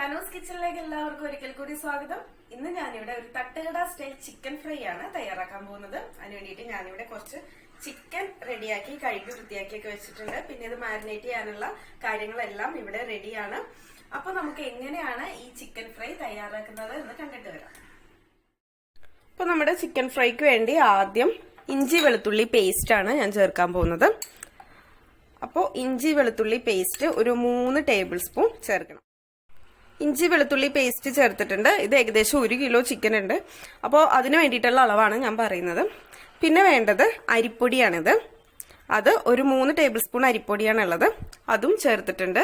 ഷാനൂസ് കിച്ചണിലേക്ക് എല്ലാവർക്കും ഒരിക്കൽ കൂടി സ്വാഗതം. ഇന്ന് ഞാനിവിടെ ഒരു തട്ടുകട സ്റ്റൈൽ ചിക്കൻ ഫ്രൈ ആണ് തയ്യാറാക്കാൻ പോകുന്നത്. അതിന് വേണ്ടിയിട്ട് ഞാനിവിടെ കുറച്ച് ചിക്കൻ റെഡിയാക്കി കഴുകി വൃത്തിയാക്കിയൊക്കെ വെച്ചിട്ടുണ്ട്. പിന്നെ ഇത് മാരിനേറ്റ് ചെയ്യാനുള്ള കാര്യങ്ങളെല്ലാം ഇവിടെ റെഡിയാണ്. അപ്പൊ നമുക്ക് എങ്ങനെയാണ് ഈ ചിക്കൻ ഫ്രൈ തയ്യാറാക്കുന്നത് എന്ന് കണ്ടിട്ട് വരാം. അപ്പൊ നമ്മുടെ ചിക്കൻ ഫ്രൈക്ക് വേണ്ടി ആദ്യം ഇഞ്ചി വെളുത്തുള്ളി പേസ്റ്റ് ആണ് ഞാൻ ചേർക്കാൻ പോകുന്നത്. അപ്പോൾ ഇഞ്ചി വെളുത്തുള്ളി പേസ്റ്റ് ഒരു 3 ടേബിൾ സ്പൂൺ ചേർക്കണം. ഇഞ്ചി വെളുത്തുള്ളി പേസ്റ്റ് ചേർത്തിട്ടുണ്ട്. ഇത് ഏകദേശം 1 കിലോ ചിക്കൻ ഉണ്ട്. അപ്പോൾ അതിന് വേണ്ടിയിട്ടുള്ള അളവാണ് ഞാൻ പറയുന്നത്. പിന്നെ വേണ്ടത് അരിപ്പൊടിയാണിത്. അത് ഒരു 3 ടേബിൾ സ്പൂൺ അരിപ്പൊടിയാണുള്ളത്, അതും ചേർത്തിട്ടുണ്ട്.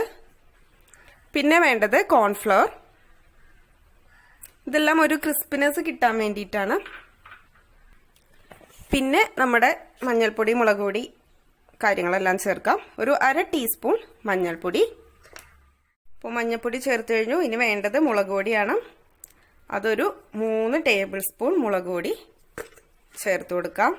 പിന്നെ വേണ്ടത് കോൺഫ്ലവർ. ഇതെല്ലാം ഒരു ക്രിസ്പിനെസ് കിട്ടാൻ വേണ്ടിയിട്ടാണ്. പിന്നെ നമ്മുടെ മഞ്ഞൾപ്പൊടി, മുളക് പൊടി കാര്യങ്ങളെല്ലാം ചേർക്കാം. ഒരു 1/2 ടീസ്പൂൺ മഞ്ഞൾപ്പൊടി. അപ്പോൾ മഞ്ഞൾപ്പൊടി ചേർത്ത് കഴിഞ്ഞു. ഇനി വേണ്ടത് മുളക് പൊടിയാണ്. അതൊരു 3 ടേബിൾ സ്പൂൺ മുളക് പൊടി ചേർത്ത് കൊടുക്കാം.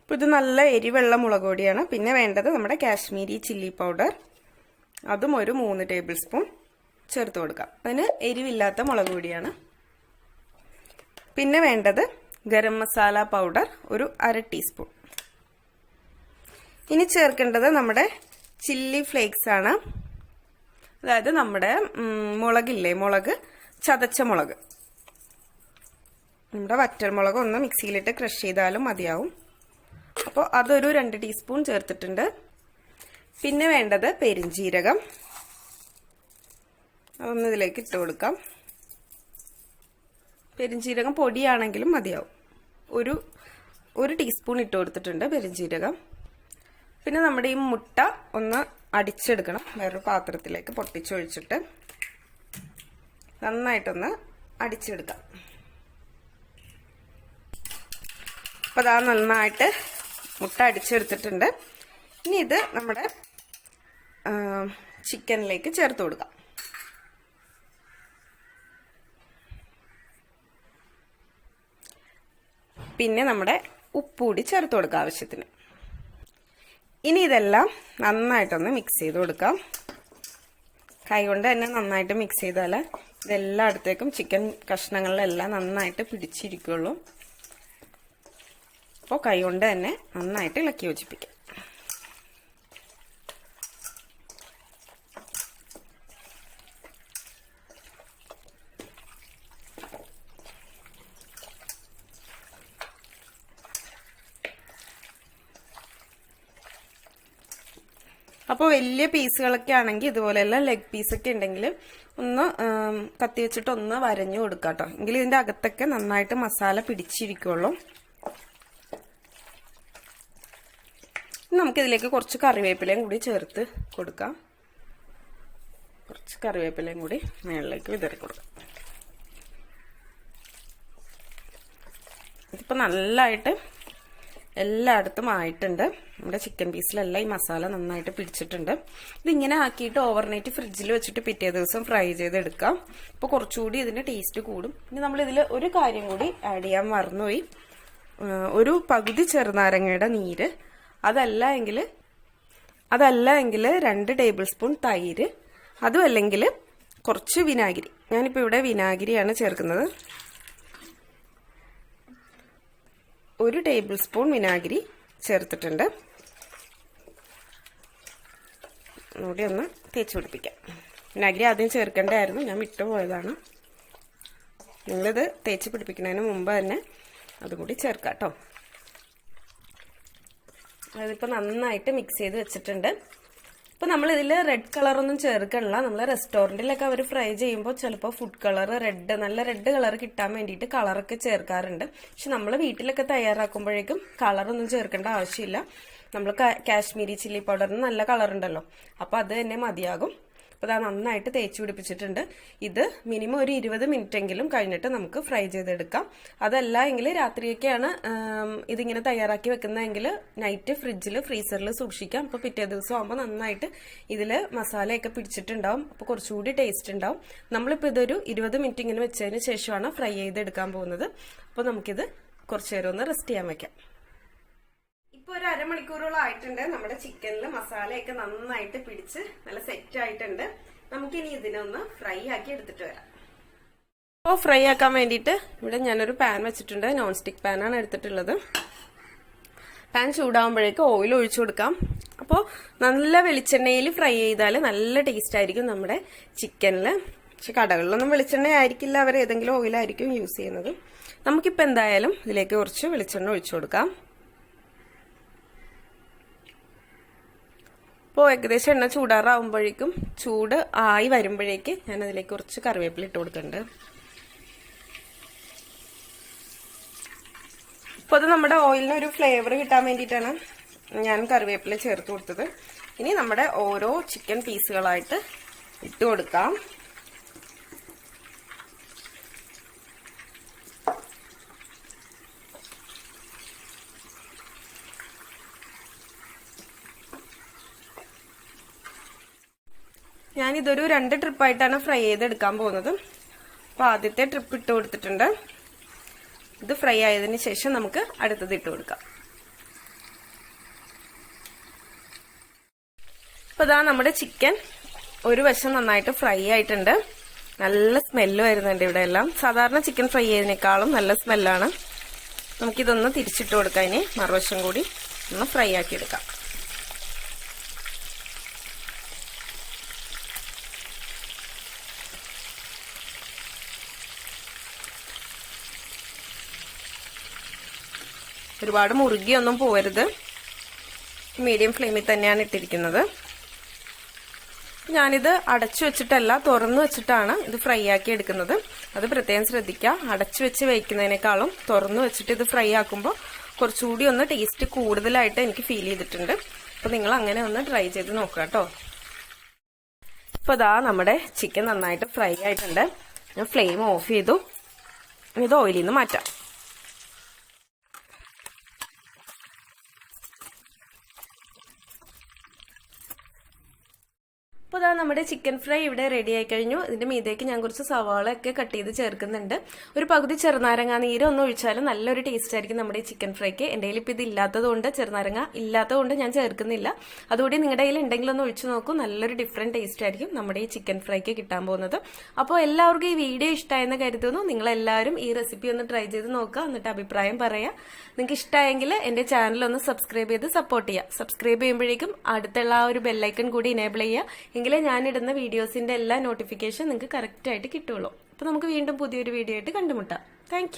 അപ്പോൾ ഇത് നല്ല എരിവെള്ള മുളക് പൊടിയാണ്. പിന്നെ വേണ്ടത് നമ്മുടെ കാശ്മീരി ചില്ലി പൗഡർ, അതും ഒരു 3 ടേബിൾ സ്പൂൺ ചേർത്ത് കൊടുക്കാം. അതിന് എരിവില്ലാത്ത മുളക് പൊടിയാണ്. പിന്നെ വേണ്ടത് ഗരം മസാല പൗഡർ ഒരു 1/2 ടീസ്പൂൺ. ഇനി ചേർക്കേണ്ടത് നമ്മുടെ ചില്ലി ഫ്ലേക്സ് ആണ്. അതായത് നമ്മുടെ മുളകില്ലേ, മുളക്, ചതച്ച മുളക്, നമ്മുടെ വറ്റൽമുളക് ഒന്ന് മിക്സിയിലിട്ട് ക്രഷ് ചെയ്താലും മതിയാവും. അപ്പോൾ അതൊരു 2 ടീസ്പൂൺ ചേർത്തിട്ടുണ്ട്. പിന്നെ വേണ്ടത് പെരിഞ്ജീരകം, അതൊന്ന് ഇതിലേക്ക് ഇട്ട് കൊടുക്കാം. പെരിഞ്ജീരകം പൊടിയാണെങ്കിലും മതിയാവും. ഒരു ടീസ്പൂൺ ഇട്ട് കൊടുത്തിട്ടുണ്ട് പെരിഞ്ജീരകം. പിന്നെ നമ്മുടെ ഈ മുട്ട ഒന്ന് അടിച്ചെടുക്കണം. വേറൊരു പാത്രത്തിലേക്ക് പൊട്ടിച്ചൊഴിച്ചിട്ട് നന്നായിട്ടൊന്ന് അടിച്ചെടുക്കാം. അപ്പോൾ അതാ നന്നായിട്ട് മുട്ട അടിച്ചെടുത്തിട്ടുണ്ട്. ഇനി ഇത് നമ്മുടെ ചിക്കനിലേക്ക് ചേർത്ത് കൊടുക്കാം. പിന്നെ നമ്മുടെ ഉപ്പ് കൂടി ചേർത്ത് കൊടുക്കാം ആവശ്യത്തിന്. ഇനി ഇതെല്ലാം നന്നായിട്ടൊന്ന് മിക്സ് ചെയ്ത് കൊടുക്കാം. കൈകൊണ്ട് തന്നെ നന്നായിട്ട് മിക്സ് ചെയ്താൽ ഇതെല്ലായിടത്തേക്കും ചിക്കൻ കഷ്ണങ്ങളിലെല്ലാം നന്നായിട്ട് പിടിച്ചിരിക്കുള്ളൂ. അപ്പോൾ കൈകൊണ്ട് തന്നെ നന്നായിട്ട് ഇളക്കി യോജിപ്പിക്കാം. അപ്പോൾ വലിയ പീസുകളൊക്കെ ആണെങ്കിൽ ഇതുപോലെയെല്ലാം ലെഗ് പീസൊക്കെ ഉണ്ടെങ്കിൽ ഒന്ന് കത്തി വെച്ചിട്ട് ഒന്ന് വരഞ്ഞു കൊടുക്കാം കേട്ടോ. എങ്കിൽ ഇതിൻ്റെ അകത്തൊക്കെ നന്നായിട്ട് മസാല പിടിച്ചിരിക്കുള്ളൂ. നമുക്കിതിലേക്ക് കുറച്ച് കറിവേപ്പിലയും കൂടി ചേർത്ത് കൊടുക്കാം. കുറച്ച് കറിവേപ്പിലയും കൂടി മുകളിലേക്ക് വിതറി കൊടുക്കാം. ഇതിപ്പോൾ നല്ലതായിട്ട് എല്ലായിടത്തും ആയിട്ടുണ്ട്. നമ്മുടെ ചിക്കൻ പീസിലെല്ലാം ഈ മസാല നന്നായിട്ട് പിടിച്ചിട്ടുണ്ട്. ഇതിങ്ങനെ ആക്കിയിട്ട് ഓവർനൈറ്റ് ഫ്രിഡ്ജിൽ വെച്ചിട്ട് പിറ്റേ ദിവസം ഫ്രൈ ചെയ്തെടുക്കാം. അപ്പോൾ കുറച്ചുകൂടി ഇതിൻ്റെ ടേസ്റ്റ് കൂടും. ഇനി നമ്മളിതിൽ ഒരു കാര്യം കൂടി ആഡ് ചെയ്യാൻ മറന്നുപോയി. ഒരു പകുതി ചെറുനാരങ്ങയുടെ നീര്, അതല്ല എങ്കിൽ 2 ടേബിൾ സ്പൂൺ തൈര്, അതും അല്ലെങ്കിൽ കുറച്ച് വിനാഗിരി. ഞാനിപ്പോൾ ഇവിടെ വിനാഗിരിയാണ് ചേർക്കുന്നത്. 1 ടേബിൾ സ്പൂൺ വിനാഗിരി ചേർത്തിട്ടുണ്ട്. ഒന്നുകൂടി ഒന്ന് തേച്ച് പിടിപ്പിക്കാം. വിനാഗിരി ആദ്യം ചേർക്കേണ്ടതായിരുന്നു, ഞാൻ വിട്ടുപോയതാണ്. നിങ്ങളിത് തേച്ച് പിടിപ്പിക്കുന്നതിന് മുമ്പ് തന്നെ അതുകൂടി ചേർക്കാം കേട്ടോ. അതിപ്പോൾ നന്നായിട്ട് മിക്സ് ചെയ്ത് വെച്ചിട്ടുണ്ട്. ഇപ്പോൾ നമ്മളിതിൽ റെഡ് കളറൊന്നും ചേർക്കണില്ല. നമ്മൾ റെസ്റ്റോറൻറ്റിലൊക്കെ അവർ ഫ്രൈ ചെയ്യുമ്പോൾ ചിലപ്പോൾ ഫുഡ് കളർ നല്ല റെഡ് കളർ കിട്ടാൻ വേണ്ടിയിട്ട് കളറൊക്കെ ചേർക്കാറുണ്ട്. പക്ഷെ നമ്മൾ വീട്ടിലൊക്കെ തയ്യാറാക്കുമ്പോഴേക്കും കളറൊന്നും ചേർക്കേണ്ട ആവശ്യമില്ല. നമ്മൾ കാശ്മീരി ചില്ലി പൗഡറിന് നല്ല കളറുണ്ടല്ലോ, അപ്പോൾ അത് തന്നെ മതിയാകും. അപ്പോൾ അത് നന്നായിട്ട് തേച്ച് പിടിപ്പിച്ചിട്ടുണ്ട്. ഇത് മിനിമം ഒരു 20 മിനിറ്റ് എങ്കിലും കഴിഞ്ഞിട്ട് നമുക്ക് ഫ്രൈ ചെയ്തെടുക്കാം. അതല്ല എങ്കിൽ രാത്രിയൊക്കെയാണ് ഇതിങ്ങനെ തയ്യാറാക്കി വെക്കുന്നതെങ്കിൽ നൈറ്റ് ഫ്രീസറിൽ സൂക്ഷിക്കാം. അപ്പോൾ പിറ്റേ ദിവസം ആകുമ്പോൾ നന്നായിട്ട് ഇതിൽ മസാലയൊക്കെ പിടിച്ചിട്ടുണ്ടാവും. അപ്പോൾ കുറച്ചുകൂടി ടേസ്റ്റ് ഉണ്ടാവും. നമ്മളിപ്പോൾ ഇതൊരു 20 മിനിറ്റ് ഇങ്ങനെ വെച്ചതിന് ശേഷമാണ് ഫ്രൈ ചെയ്തെടുക്കാൻ പോകുന്നത്. അപ്പോൾ നമുക്കിത് കുറച്ച് നേരം ഒന്ന് റെസ്റ്റ് ചെയ്യാൻ വെക്കാം. ഇപ്പൊ ഒരു അരമണിക്കൂറോളം ആയിട്ടുണ്ട്. നമ്മുടെ ചിക്കനിൽ മസാലയൊക്കെ നന്നായിട്ട് പിടിച്ച് നല്ല സെറ്റ് ആയിട്ടുണ്ട്. നമുക്കിനി ഇതിനൊന്ന് ഫ്രൈ ആക്കി എടുത്തിട്ട് വരാം. അപ്പോൾ ഫ്രൈ ആക്കാൻ വേണ്ടിയിട്ട് ഇവിടെ ഞാനൊരു പാൻ വെച്ചിട്ടുണ്ട്. നോൺ സ്റ്റിക് പാനാണ് എടുത്തിട്ടുള്ളത്. പാൻ ചൂടാകുമ്പോഴേക്ക് ഓയിൽ ഒഴിച്ചു കൊടുക്കാം. അപ്പോൾ നല്ല വെളിച്ചെണ്ണയിൽ ഫ്രൈ ചെയ്താൽ നല്ല ടേസ്റ്റ് ആയിരിക്കും നമ്മുടെ ചിക്കനിൽ. പക്ഷെ കടകളിലൊന്നും വെളിച്ചെണ്ണ ആയിരിക്കില്ല, അവർ ഏതെങ്കിലും ഓയിലായിരിക്കും യൂസ് ചെയ്യുന്നത്. നമുക്കിപ്പോൾ എന്തായാലും ഇതിലേക്ക് കുറച്ച് വെളിച്ചെണ്ണ ഒഴിച്ചു കൊടുക്കാം. അപ്പോൾ ഏകദേശം എണ്ണ ചൂടാറാവുമ്പോഴേക്കും ചൂട് ആയി വരുമ്പോഴേക്ക് ഞാൻ അതിലേക്ക് കുറച്ച് കറിവേപ്പില ഇട്ട് കൊടുക്കുന്നുണ്ട്. അപ്പോൾ അത് നമ്മുടെ ഓയിലിന് ഒരു ഫ്ലേവർ കിട്ടാൻ വേണ്ടിയിട്ടാണ് ഞാൻ കറിവേപ്പില ചേർത്ത് കൊടുത്തത്. ഇനി നമ്മുടെ ഓരോ ചിക്കൻ പീസുകളായിട്ട് ഇട്ട് കൊടുക്കാം. ഞാനിതൊരു 2 ട്രിപ്പായിട്ടാണ് ഫ്രൈ ചെയ്തെടുക്കാൻ പോകുന്നത്. അപ്പോൾ ആദ്യത്തെ ട്രിപ്പ് ഇട്ട് കൊടുത്തിട്ടുണ്ട്. ഇത് ഫ്രൈ ആയതിനു ശേഷം നമുക്ക് അടുത്തത് ഇട്ട് കൊടുക്കാം. അപ്പോൾ ഇതാ നമ്മുടെ ചിക്കൻ ഒരു വശം നന്നായിട്ട് ഫ്രൈ ആയിട്ടുണ്ട്. നല്ല സ്മെല്ല് വരുന്നുണ്ട് ഇവിടെ എല്ലാം. സാധാരണ ചിക്കൻ ഫ്രൈ ചെയ്തതിനേക്കാളും നല്ല സ്മെല്ലാണ്. നമുക്കിതൊന്ന് തിരിച്ചിട്ട് കൊടുക്കാം. ഇനി മറുവശം കൂടി ഒന്ന് ഫ്രൈ ആക്കി എടുക്കാം. ഒരുപാട് മുറുകിയൊന്നും പോവരുത്. മീഡിയം ഫ്ലെയിമിൽ തന്നെയാണ് ഇട്ടിരിക്കുന്നത്. ഞാനിത് അടച്ചു വെച്ചിട്ടല്ല, തുറന്നു വെച്ചിട്ടാണ് ഇത് ഫ്രൈ ആക്കി എടുക്കുന്നത്. അത് പ്രത്യേകം ശ്രദ്ധിക്കുക. അടച്ചു വെച്ച് വയ്ക്കുന്നതിനേക്കാളും തുറന്നു വെച്ചിട്ട് ഇത് ഫ്രൈ ആക്കുമ്പോൾ കുറച്ചുകൂടി ഒന്ന് ടേസ്റ്റ് കൂടുതലായിട്ട് എനിക്ക് ഫീൽ ചെയ്തിട്ടുണ്ട്. അപ്പോൾ നിങ്ങൾ അങ്ങനെ ഒന്ന് ട്രൈ ചെയ്ത് നോക്കുക കേട്ടോ. ഇപ്പോൾ ഇതാ നമ്മുടെ ചിക്കൻ നന്നായിട്ട് ഫ്രൈ ആയിട്ടുണ്ട്. ഞാൻ ഫ്ലെയിം ഓഫ് ചെയ്തു. ഇത് ഓയിലിൽ നിന്ന് മാറ്റാം. അപ്പോൾ ഇതാ നമ്മുടെ ചിക്കൻ ഫ്രൈ ഇവിടെ റെഡി ആയി കഴിഞ്ഞു. ഇതിന്റെ മീതേക്ക് ഞാൻ കുറച്ച് സവാളയൊക്കെ കട്ട് ചെയ്ത് ചേർക്കുന്നുണ്ട്. ഒരു പകുതി ചെറുനാരങ്ങ നീര് ഒന്ന് ഒഴിച്ചാലും നല്ലൊരു ടേസ്റ്റ് ആയിരിക്കും നമ്മുടെ ഈ ചിക്കൻ ഫ്രൈക്ക്. എൻ്റെ കയ്യിൽ ഇപ്പോൾ ഇത് ഇല്ലാത്തതുകൊണ്ട്, ചെറുനാരങ്ങ ഇല്ലാത്തതുകൊണ്ട് ഞാൻ ചേർക്കുന്നില്ല. അതുകൂടി നിങ്ങളുടെ കയ്യിൽ ഉണ്ടെങ്കിൽ ഒന്ന് ഒഴിച്ചു നോക്കൂ. നല്ലൊരു ഡിഫറെന്റ് ടേസ്റ്റ് ആയിരിക്കും നമ്മുടെ ഈ ചിക്കൻ ഫ്രൈക്ക് കിട്ടാൻ പോകുന്നത്. അപ്പോൾ എല്ലാവർക്കും ഈ വീഡിയോ ഇഷ്ടമായെന്ന് കരുതുന്നു. നിങ്ങളെല്ലാവരും ഈ റെസിപ്പി ഒന്ന് ട്രൈ ചെയ്ത് നോക്കുക. എന്നിട്ട് അഭിപ്രായം പറയാം. നിങ്ങൾക്ക് ഇഷ്ടമായെങ്കിൽ എൻ്റെ ചാനൽ ഒന്ന് സബ്സ്ക്രൈബ് ചെയ്ത് സപ്പോർട്ട് ചെയ്യുക. സബ്സ്ക്രൈബ് ചെയ്യുമ്പോഴേക്കും അടുത്തുള്ള ആ ഒരു ബെല്ലൈക്കൺ കൂടി എനേബിൾ ചെയ്യുക. എങ്കിലേ ഞാനിടുന്ന വീഡിയോസിന്റെ എല്ലാ നോട്ടിഫിക്കേഷൻ നിങ്ങൾക്ക് കറക്റ്റ് ആയിട്ട് കിട്ടുള്ളൂ. അപ്പോൾ നമുക്ക് വീണ്ടും പുതിയൊരു വീഡിയോ ആയിട്ട് കണ്ടുമുട്ടാം. താങ്ക്